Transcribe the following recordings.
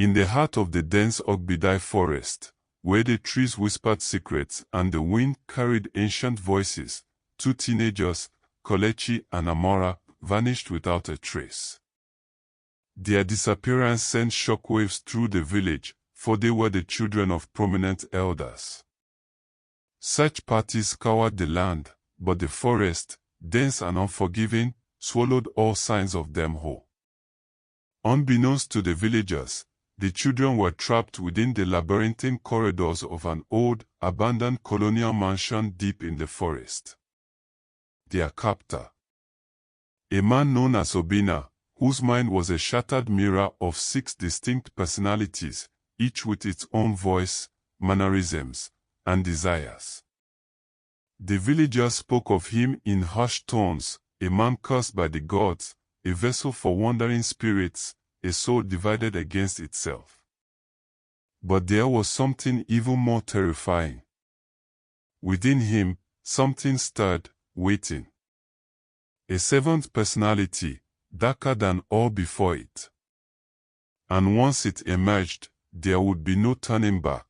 In the heart of the dense Ogbidi forest, where the trees whispered secrets and the wind carried ancient voices, two teenagers, Kelechi and Amora, vanished without a trace. Their disappearance sent shockwaves through the village, for they were the children of prominent elders. Search parties scoured the land, but the forest, dense and unforgiving, swallowed all signs of them whole. Unbeknownst to the villagers, the children were trapped within the labyrinthine corridors of an old, abandoned colonial mansion deep in the forest. Their captor, a man known as Obinna, whose mind was a shattered mirror of 6 distinct personalities, each with its own voice, mannerisms, and desires. The villagers spoke of him in hushed tones, a man cursed by the gods, a vessel for wandering spirits, a soul divided against itself. But there was something even more terrifying. Within him, something stirred, waiting. A 7th personality, darker than all before it. And once it emerged, there would be no turning back.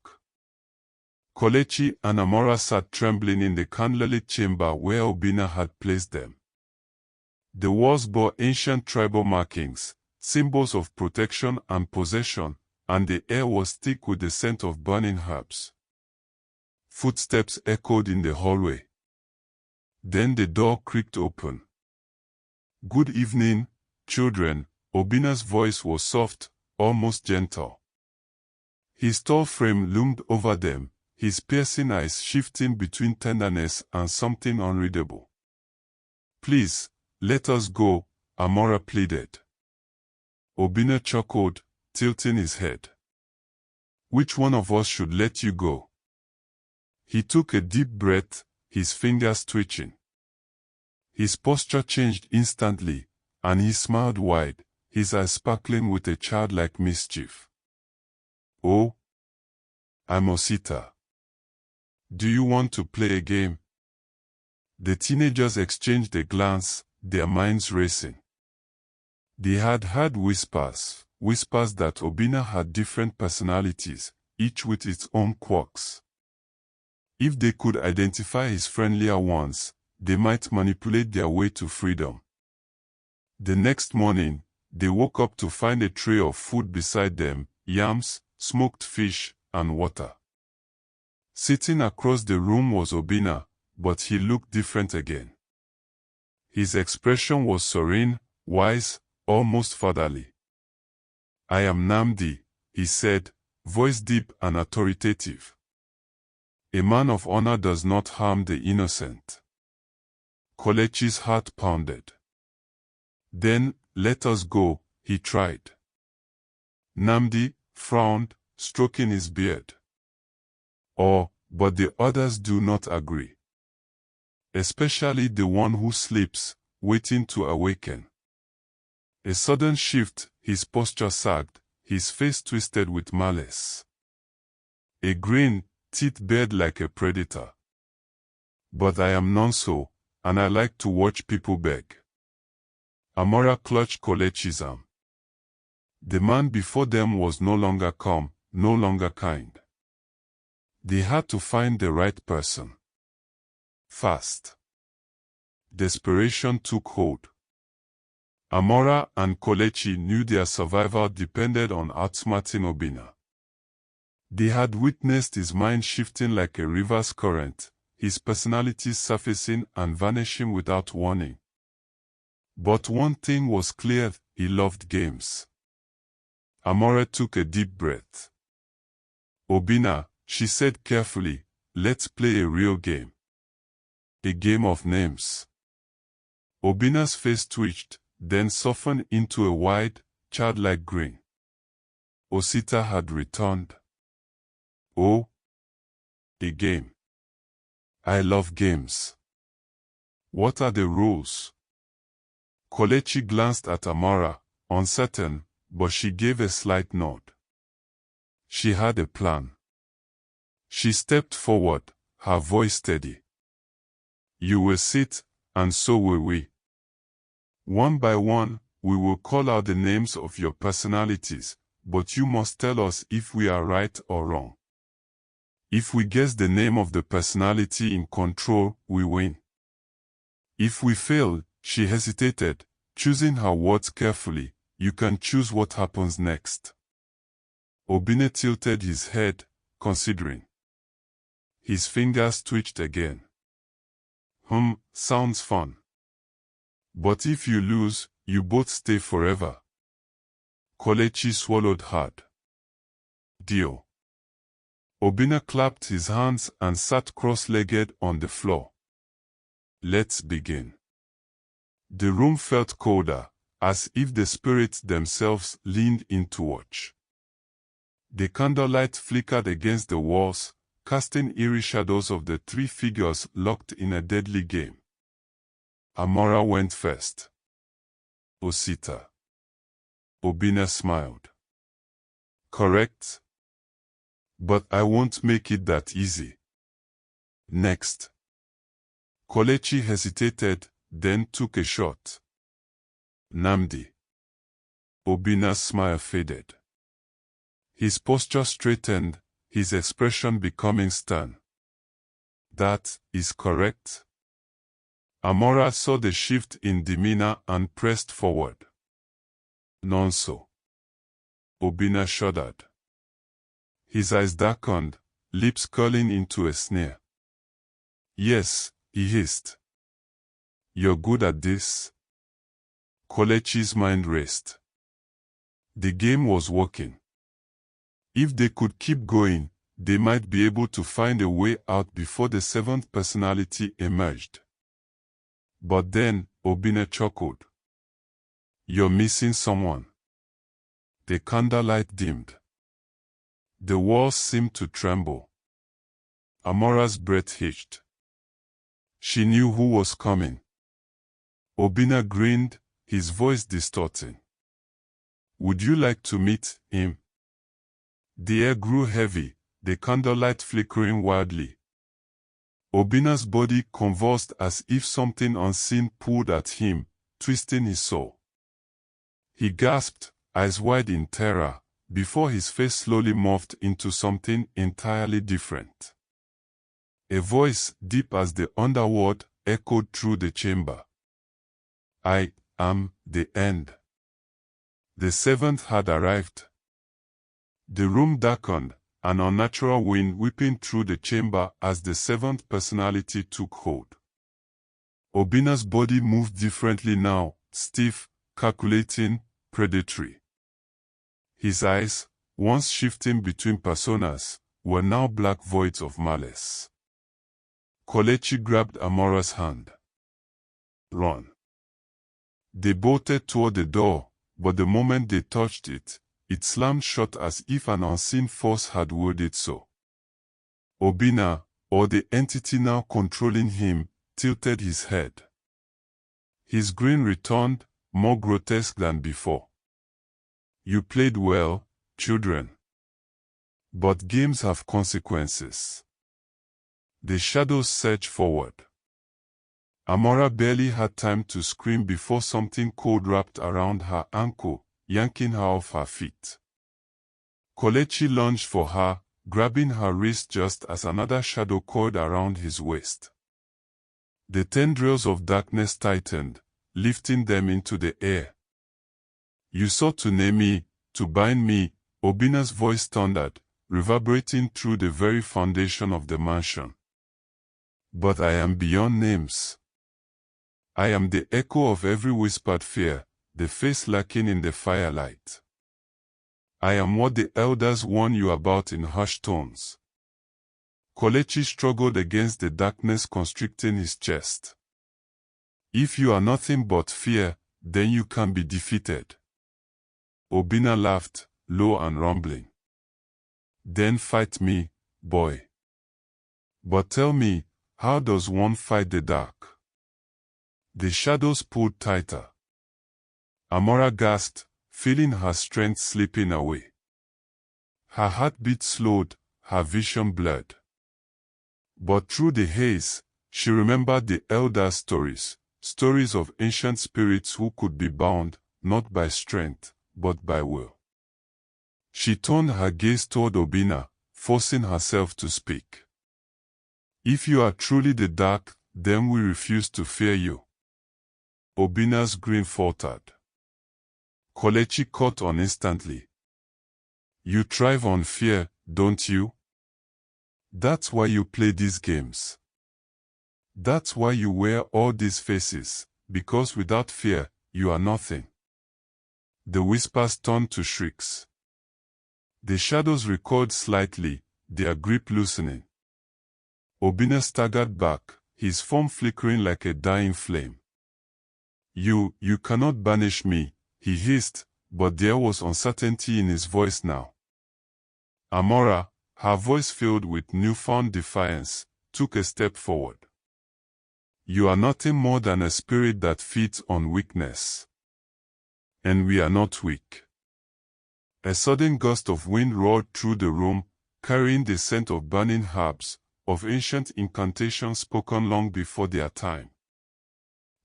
Kelechi and Amora sat trembling in the candlelit chamber where Obinna had placed them. The walls bore ancient tribal markings, symbols of protection and possession, and the air was thick with the scent of burning herbs. Footsteps echoed in the hallway. Then the door creaked open. "Good evening, children," Obinna's voice was soft, almost gentle. His tall frame loomed over them, his piercing eyes shifting between tenderness and something unreadable. "Please, let us go," Amora pleaded. Obinna chuckled, tilting his head. "Which one of us should let you go?" He took a deep breath, his fingers twitching. His posture changed instantly, and he smiled wide, his eyes sparkling with a childlike mischief. "Oh, I'm Osita. Do you want to play a game?" The teenagers exchanged a glance, their minds racing. They had heard whispers that Obinna had different personalities, each with its own quirks. If they could identify his friendlier ones, they might manipulate their way to freedom. The next morning, they woke up to find a tray of food beside them, yams, smoked fish, and water. Sitting across the room was Obinna, but he looked different again. His expression was serene, wise, almost fatherly. "I am Namdi," he said, voice deep and authoritative. "A man of honor does not harm the innocent." Kelechi's heart pounded. "Then, let us go," he tried. Namdi frowned, stroking his beard. "Oh, but the others do not agree. Especially the one who sleeps, waiting to awaken." A sudden shift, his posture sagged, his face twisted with malice. A grin, teeth bared like a predator. "But I am none so, and I like to watch people beg." Amora clutched Kelechi's arm. The man before them was no longer calm, no longer kind. They had to find the right person. Fast. Desperation took hold. Amora and Kelechi knew their survival depended on outsmarting Obinna. They had witnessed his mind shifting like a river's current, his personality surfacing and vanishing without warning. But one thing was clear, he loved games. Amora took a deep breath. "Obinna," she said carefully, "let's play a real game. A game of names." Obinna's face twitched, then softened into a wide, childlike grin. Osita had returned. "Oh, a game. I love games. What are the rules?" Kelechi glanced at Amora, uncertain, but she gave a slight nod. She had a plan. She stepped forward, her voice steady. "You will sit, and so will we. One by one, we will call out the names of your personalities, but you must tell us if we are right or wrong. If we guess the name of the personality in control, we win. If we fail, she hesitated, choosing her words carefully, you can choose what happens next. Obinna tilted his head, considering. His fingers twitched again. Sounds fun. But if you lose, you both stay forever. Kelechi swallowed hard. Dio. Obinna clapped his hands and sat cross-legged on the floor. Let's begin. The room felt colder, as if the spirits themselves leaned in to watch. The candlelight flickered against the walls, casting eerie shadows of the three figures locked in a deadly game. Amora went first. Osita. Obinna smiled. Correct. But I won't make it that easy. Next. Kelechi hesitated, then took a shot. Namdi. Obinna's smile faded. His posture straightened, his expression becoming stern. That is correct. Amora saw the shift in demeanor and pressed forward. Nonso. Obinna shuddered. His eyes darkened, lips curling into a sneer. Yes, he hissed. You're good at this? Kelechi's mind raced. The game was working. If they could keep going, they might be able to find a way out before the seventh personality emerged. But then, Obinna chuckled. You're missing someone. The candlelight dimmed. The walls seemed to tremble. Amora's breath hitched. She knew who was coming. Obinna grinned, his voice distorting. Would you like to meet him? The air grew heavy, the candlelight flickering wildly. Obinna's body convulsed as if something unseen pulled at him, twisting his soul. He gasped, eyes wide in terror, before his face slowly morphed into something entirely different. A voice, deep as the underworld, echoed through the chamber. I am the end. The seventh had arrived. The room darkened, an unnatural wind whipping through the chamber as the seventh personality took hold. Obinna's body moved differently now, stiff, calculating, predatory. His eyes, once shifting between personas, were now black voids of malice. Kelechi grabbed Amora's hand. Run. They bolted toward the door, but the moment they touched it, it slammed shut as if an unseen force had willed it so. Obinna, or the entity now controlling him, tilted his head. His grin returned, more grotesque than before. You played well, children. But games have consequences. The shadows surged forward. Amora barely had time to scream before something cold wrapped around her ankle, yanking her off her feet. Kelechi lunged for her, grabbing her wrist just as another shadow coiled around his waist. The tendrils of darkness tightened, lifting them into the air. You sought to name me, to bind me, Obinna's voice thundered, reverberating through the very foundation of the mansion. But I am beyond names. I am the echo of every whispered fear, the face lacking in the firelight. I am what the elders warn you about in hushed tones. Kelechi struggled against the darkness constricting his chest. If you are nothing but fear, then you can be defeated. Obinna laughed, low and rumbling. Then fight me, boy. But tell me, how does one fight the dark? The shadows pulled tighter. Amora gasped, feeling her strength slipping away. Her heartbeat slowed, her vision blurred. But through the haze, she remembered the elder stories, stories of ancient spirits who could be bound, not by strength, but by will. She turned her gaze toward Obinna, forcing herself to speak. If you are truly the dark, then we refuse to fear you. Obinna's grin faltered. Kelechi caught on instantly. You thrive on fear, don't you? That's why you play these games. That's why you wear all these faces, because without fear, you are nothing. The whispers turned to shrieks. The shadows recoiled slightly, their grip loosening. Obinna staggered back, his form flickering like a dying flame. You cannot banish me, he hissed, but there was uncertainty in his voice now. Amora, her voice filled with newfound defiance, took a step forward. You are nothing more than a spirit that feeds on weakness. And we are not weak. A sudden gust of wind roared through the room, carrying the scent of burning herbs, of ancient incantations spoken long before their time.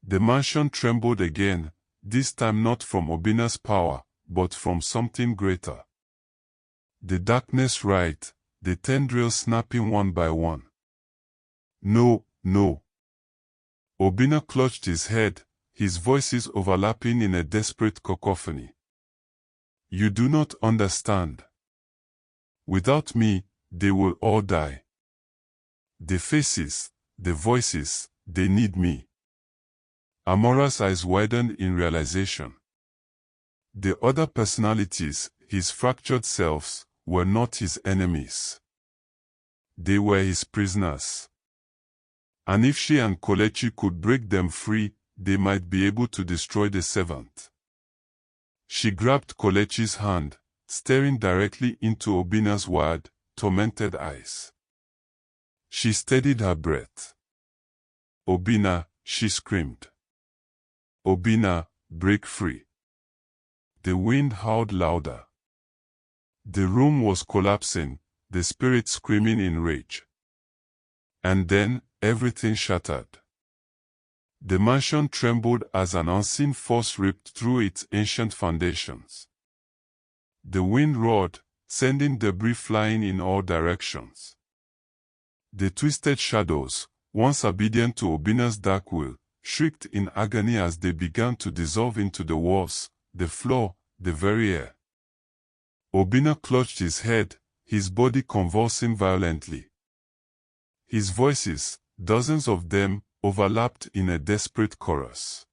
The mansion trembled again, this time not from Obinna's power, but from something greater. The darkness writhed, the tendrils snapping one by one. No, no. Obinna clutched his head, his voices overlapping in a desperate cacophony. You do not understand. Without me, they will all die. The faces, the voices, they need me. Amora's eyes widened in realization. The other personalities, his fractured selves, were not his enemies. They were his prisoners. And if she and Kelechi could break them free, they might be able to destroy the servant. She grabbed Kelechi's hand, staring directly into Obinna's wide, tormented eyes. She steadied her breath. Obinna, she screamed. Obinna, break free. The wind howled louder. The room was collapsing, the spirit screaming in rage. And then, everything shattered. The mansion trembled as an unseen force ripped through its ancient foundations. The wind roared, sending debris flying in all directions. The twisted shadows, once obedient to Obinna's dark will, shrieked in agony as they began to dissolve into the walls, the floor, the very air. Obinna clutched his head, his body convulsing violently. His voices, dozens of them, overlapped in a desperate chorus.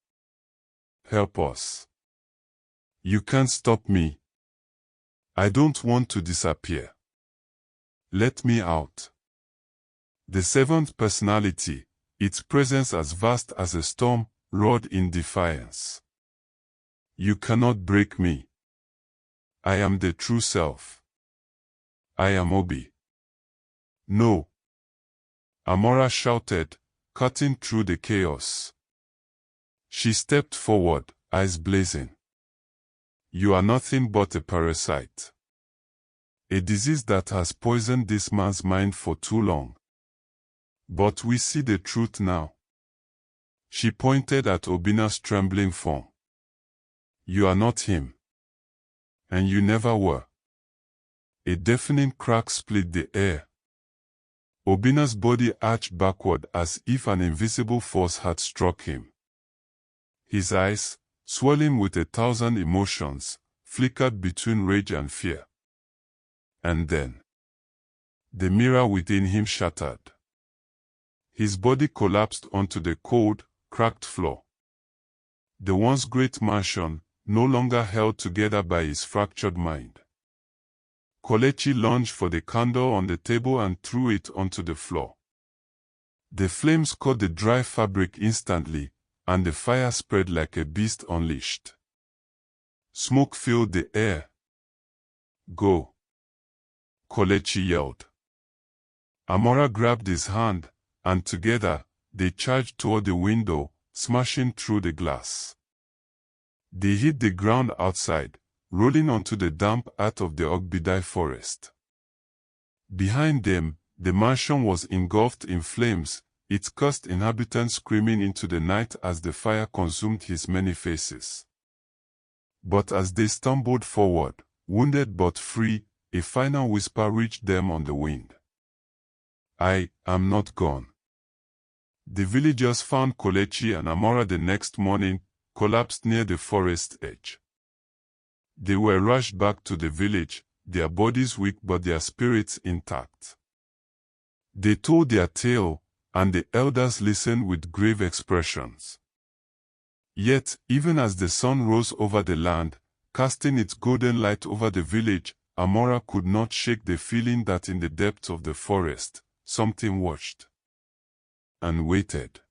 Help us. You can't stop me. I don't want to disappear. Let me out. The seventh personality, its presence as vast as a storm, roared in defiance. You cannot break me. I am the true self. I am Obi. No. Amora shouted, cutting through the chaos. She stepped forward, eyes blazing. You are nothing but a parasite. A disease that has poisoned this man's mind for too long. But we see the truth now. She pointed at Obinna's trembling form. You are not him. And you never were. A deafening crack split the air. Obinna's body arched backward as if an invisible force had struck him. His eyes, swelling with 1,000 emotions, flickered between rage and fear. And then, the mirror within him shattered. His body collapsed onto the cold, cracked floor. The once great mansion, no longer held together by his fractured mind. Kelechi lunged for the candle on the table and threw it onto the floor. The flames caught the dry fabric instantly, and the fire spread like a beast unleashed. Smoke filled the air. Go! Kelechi yelled. Amora grabbed his hand, and together, they charged toward the window, smashing through the glass. They hit the ground outside, rolling onto the damp earth of the Ogbidi forest. Behind them, the mansion was engulfed in flames, its cursed inhabitants screaming into the night as the fire consumed his many faces. But as they stumbled forward, Wounded but free, a final whisper reached them on the wind. I am not gone. The villagers found Kelechi and Amora the next morning, collapsed near the forest edge. They were rushed back to the village, their bodies weak but their spirits intact. They told their tale, and the elders listened with grave expressions. Yet, even as the sun rose over the land, casting its golden light over the village, Amora could not shake the feeling that in the depths of the forest, something watched and waited.